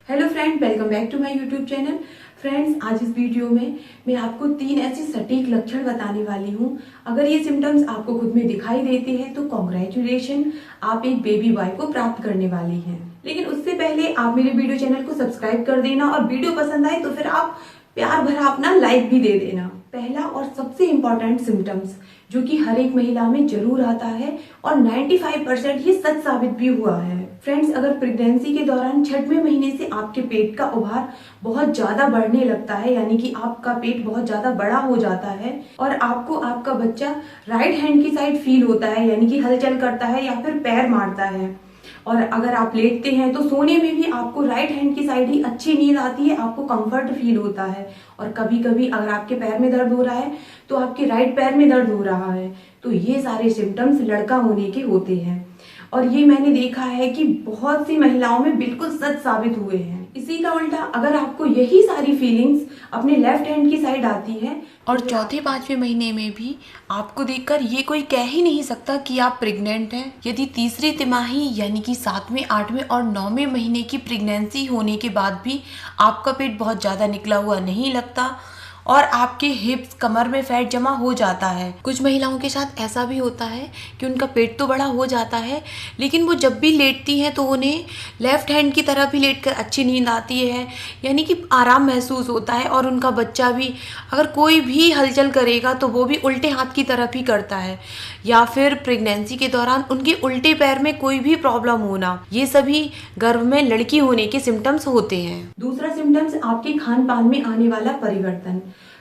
Hello friend, welcome back to my YouTube channel. Friends, आज इस video में मैं आपको 3 ऐसे सटीक लक्षण बताने वाली हूँ। अगर ये सिम्टम्स आपको खुद में दिखाई देते हैं तो कॉन्ग्रेचुलेशन, आप एक बेबी बॉय को प्राप्त करने वाली हैं। लेकिन उससे पहले आप मेरे वीडियो चैनल को सब्सक्राइब कर देना और वीडियो पसंद आए तो फिर आप प्यार भरा अपना लाइक भी दे देना। पहला और सबसे इम्पोर्टेंट सिम्टम्स जो कि हर एक महिला में जरूर आता है और 95% ये सच साबित भी हुआ है। फ्रेंड्स, अगर प्रेगनेंसी के दौरान 6वें महीने से आपके पेट का उभार बहुत ज्यादा बढ़ने लगता है, यानी कि आपका पेट बहुत ज्यादा बड़ा हो जाता है और आपको आपका बच्चा राइट हैंड की साइड फील होता है, यानी कि हलचल करता है या फिर पैर मारता है, और अगर आप लेटते हैं तो सोने में भी आपको राइट हैंड की साइड ही अच्छी नींद आती है, आपको कंफर्ट फील होता है। और कभी कभी अगर आपके पैर में दर्द हो रहा है तो आपके राइट पैर में दर्द हो रहा है, तो ये सारे सिम्टम्स लड़का होने के होते हैं। और ये मैंने देखा है कि बहुत सी महिलाओं में बिल्कुल सच साबित हुए हैं। इसी का उल्टा अगर आपको यही सारी फीलिंग्स अपने लेफ्ट हैंड की साइड आती है और चौथे पांचवें महीने में भी आपको देखकर ये कोई कह ही नहीं सकता कि आप प्रेग्नेंट हैं। यदि तीसरी तिमाही यानी कि 7वें, 8वें और 9वें महीने की प्रेगनेंसी होने के बाद भी आपका पेट बहुत ज़्यादा निकला हुआ नहीं लगता और आपके हिप्स, कमर में फैट जमा हो जाता है। कुछ महिलाओं के साथ ऐसा भी होता है कि उनका पेट तो बड़ा हो जाता है लेकिन वो जब भी लेटती हैं तो उन्हें लेफ्ट हैंड की तरफ ही लेटकर अच्छी नींद आती है, यानी कि आराम महसूस होता है। और उनका बच्चा भी अगर कोई भी हलचल करेगा तो वो भी उल्टे हाथ की तरफ ही करता है, या फिर प्रेगनेंसी के दौरान उनके उल्टे पैर में कोई भी प्रॉब्लम होना, ये सभी गर्भ में लड़की होने के सिम्टम्स होते हैं। दूसरा सिम्टम्स आपके खान पान में आने वाला परिवर्तन।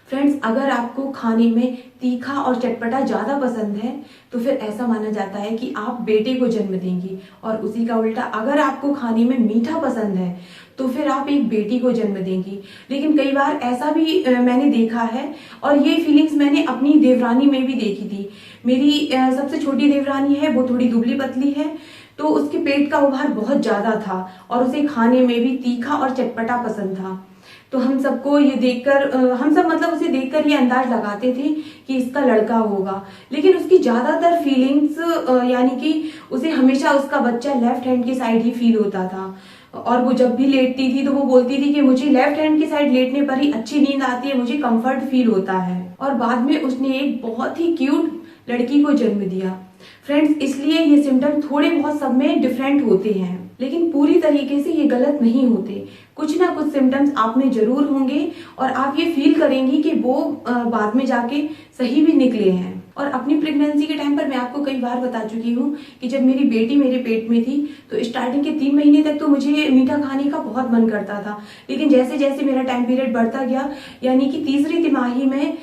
फ्रेंड्स, अगर आपको खाने में तीखा और चटपटा ज्यादा पसंद है तो फिर ऐसा माना जाता है कि आप बेटे को जन्म देंगी, और उसी का उल्टा अगर आपको खाने में मीठा पसंद है तो फिर आप एक बेटी को जन्म देंगी। लेकिन कई बार ऐसा भी मैंने देखा है, और ये फीलिंग्स मैंने अपनी देवरानी में भी देखी थी। मेरी सबसे छोटी देवरानी है, वो थोड़ी दुबली पतली है, तो उसके पेट का उभार बहुत ज्यादा था और उसे खाने में भी तीखा और चटपटा पसंद था। तो हम सबको ये देखकर हम सब मतलब उसे देखकर ये अंदाज लगाते थे कि इसका लड़का होगा। लेकिन उसकी ज्यादातर फीलिंग्स यानी कि उसे हमेशा उसका बच्चा लेफ्ट हैंड की साइड ही फील होता था, और वो जब भी लेटती थी तो वो बोलती थी कि मुझे लेफ्ट हैंड की साइड लेटने पर ही अच्छी नींद आती है, मुझे कंफर्ट फील होता है। और बाद में उसने एक बहुत ही क्यूट लड़की को जन्म दिया। फ्रेंड्स, इसलिए ये सिम्टम थोड़े बहुत सब में डिफरेंट होते हैं, लेकिन पूरी तरीके से ये गलत नहीं होते। कुछ ना कुछ सिम्टम्स आप में जरूर होंगे और आप ये फील करेंगी कि वो बाद में जाके सही भी निकले हैं। और अपनी प्रेगनेंसी के टाइम पर मैं आपको कई बार बता चुकी हूँ कि जब मेरी बेटी मेरे पेट में थी तो स्टार्टिंग के 3 महीने तक तो मुझे मीठा खाने का बहुत मन करता था। लेकिन जैसे जैसे मेरा टाइम पीरियड बढ़ता गया, यानी कि तीसरी तिमाही में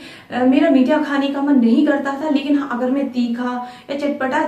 मेरा मीठा खाने का मन नहीं करता था। लेकिन हाँ, अगर मैं तीखा या चटपटा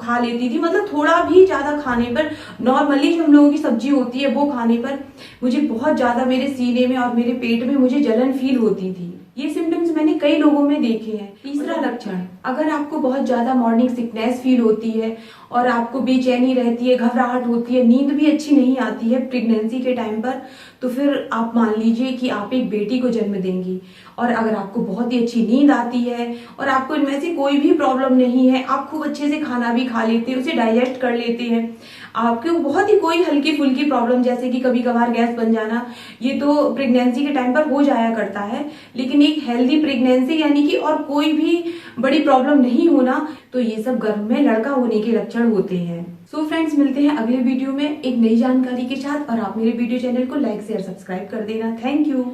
खा लेती थी, मतलब थोड़ा भी ज्यादा खाने पर, नॉर्मली जो हम लोगों की सब्जी होती है वो खाने पर मुझे बहुत ज्यादा मेरे सीने में और मेरे पेट में मुझे जलन फील होती थी। ये सिम्टम्स मैंने कई लोगों में देखे हैं। तीसरा लक्षण, अगर आपको बहुत ज्यादा मॉर्निंग सिकनेस फील होती है और आपको बेचैनी रहती है, घबराहट होती है, नींद भी अच्छी नहीं आती है प्रेगनेंसी के टाइम पर, तो फिर आप मान लीजिए कि आप एक बेटी को जन्म देंगी। और अगर आपको बहुत ही अच्छी नींद आती है और आपको इनमें से कोई भी प्रॉब्लम नहीं है, आप खूब अच्छे से खाना भी खा लेते हैं, उसे डाइजेस्ट कर लेते हैं, आपको बहुत ही कोई हल्की फुल्की प्रॉब्लम जैसे कि कभी कभार गैस बन जाना, ये तो प्रेगनेंसी के टाइम पर हो जाया करता है, लेकिन एक हेल्दी प्रेगनेंसी यानी कि और कोई भी बड़ी प्रॉब्लम नहीं होना, तो ये सब गर्भ में लड़का होने के लक्षण होते हैं। सो फ्रेंड्स, मिलते हैं अगले वीडियो में एक नई जानकारी के साथ, और आप मेरे वीडियो चैनल को लाइक शेयर सब्सक्राइब कर देना। Thank you.